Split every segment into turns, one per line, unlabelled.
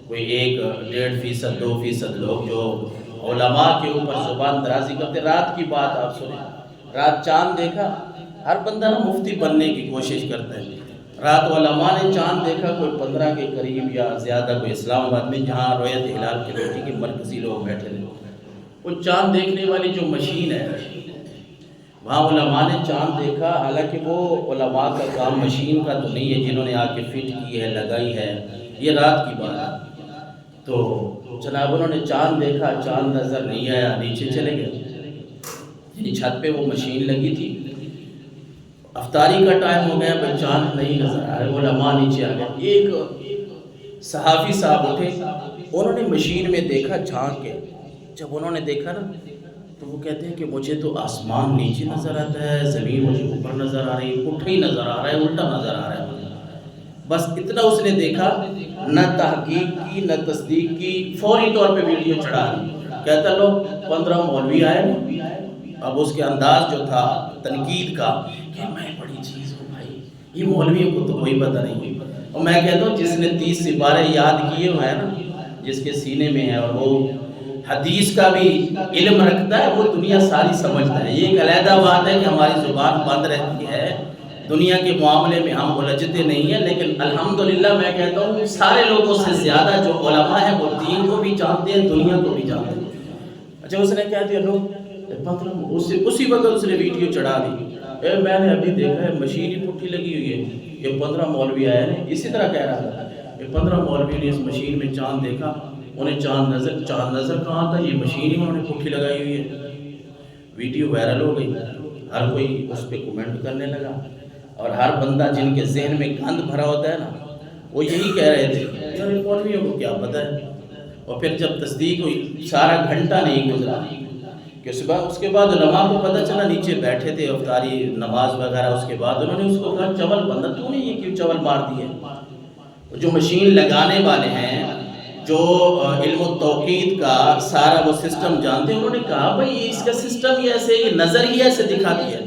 کوئی 1-1.5%، 2% لوگ جو علماء کے اوپر زبان درازی کرتے. رات کی بات آپ سنیں، رات چاند دیکھا. ہر بندہ نا مفتی بننے کی کوشش کرتا ہے. رات علماء نے چاند دیکھا، کوئی 15 کے قریب یا زیادہ، کوئی اسلام آباد میں جہاں رویت ہلال کمیٹی کے مرکزی لوگ بیٹھے تھے. وہ چاند دیکھنے والی جو مشین ہے وہاں علماء نے چاند دیکھا. حالانکہ وہ علماء کا کام مشین کا تو نہیں ہے جنہوں نے آ کے فٹ کی ہے، لگائی ہے. یہ رات کی بات ہے. تو جناب انہوں نے چاند دیکھا، چاند نظر نہیں آیا، نیچے چلے گئے. یعنی چھت پہ وہ مشین لگی تھی. افطاری کا ٹائم ہو گیا، بھائی چاند نہیں نظر آ رہا. علماء نیچے آ گئے. ایک صحافی صاحب اٹھے، انہوں نے مشین میں دیکھا جھانک کے. جب انہوں نے دیکھا نا تو وہ کہتے ہیں کہ مجھے تو آسمان نیچے نظر آتا ہے، زمین مجھے اوپر نظر آ رہی ہے، پٹھا ہی نظر آ رہا ہے، الٹا نظر آ رہا ہے. بس اتنا اس نے دیکھا، نہ تحقیق کی نہ تصدیق کی، فوری طور پہ ویڈیو چڑھا دی. کہتا لو 15 مولوی آئے نا. اب اس کے انداز جو تھا تنقید کا کہ میں بڑی چیز ہوں بھائی، یہ مولویوں کو تو کوئی پتہ نہیں. اور میں کہتا ہوں جس نے 30 سپارے یاد کیے ہوئے ہیں نا، جس کے سینے میں ہے اور وہ حدیث کا بھی علم رکھتا ہے، وہ دنیا ساری سمجھتا ہے. یہ ایک علیحدہ بات ہے کہ ہماری زبان بند رہتی ہے، دنیا کے معاملے میں ہم الجھتے نہیں ہیں. لیکن الحمدللہ میں کہتا ہوں سارے لوگوں سے زیادہ جو علماء ہیں وہ دین کو بھی جانتے ہیں، دنیا کو بھی جانتے ہیں. اچھا اس نے کہہ دیا لوگ 15، اسی وقت اس نے ویڈیو چڑھا دی. میں نے ابھی دیکھا ہے مشین ہی پٹھی لگی ہوئی ہے، یہ 15 مولوی آئے ہیں. اسی طرح کہہ رہا تھا یہ 15 مولوی نے اس مشین میں چاند دیکھا. انہیں چاند نظر کہاں تھا، یہ مشین ہی انہوں نے پٹھی لگائی ہوئی ہے. ویڈیو وائرل ہو گئی، ہر کوئی اس پہ کومنٹ کرنے لگا. اور ہر بندہ جن کے ذہن میں گند بھرا ہوتا ہے نا، وہ یہی کہہ رہے تھے یار مولویوں کو کیا پتہ ہے. اور پھر جب تصدیق ہوئی، سارا گھنٹہ نہیں گزرا کہ اس کے بعد علماء کو پتہ چلا، نیچے بیٹھے تھے افطاری نماز وغیرہ. اس کے بعد انہوں نے اس کو کہا چول بندہ تو نے یہ کیوں چول مار دی ہے. جو مشین لگانے والے ہیں، جو علم و توقید کا سارا وہ سسٹم جانتے ہیں، انہوں نے کہا بھائی اس کا سسٹم ہی ایسے، یہ نظر ہی ایسے دکھاتی ہے،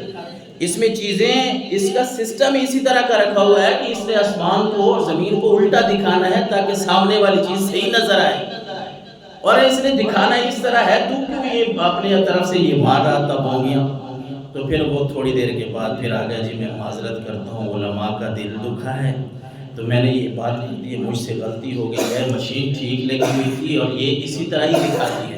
اس میں چیزیں، اس کا سسٹم اسی طرح کا رکھا ہوا ہے کہ اس نے آسمان کو اور زمین کو الٹا دکھانا ہے تاکہ سامنے والی چیز صحیح نظر آئے. اور اس نے دکھانا اس طرح ہے، تو کیوں یہ اپنے طرف سے یہ مار رہا تھا بونگیاں. تو پھر وہ تھوڑی دیر کے بعد پھر آ گیا جی میں معذرت کرتا ہوں، علماء کا دل دکھا ہے تو میں نے یہ بات کی تھی، مجھ سے غلطی ہو گئی ہے، مشین ٹھیک لگی ہوئی تھی اور یہ اسی طرح ہی دکھاتی ہے.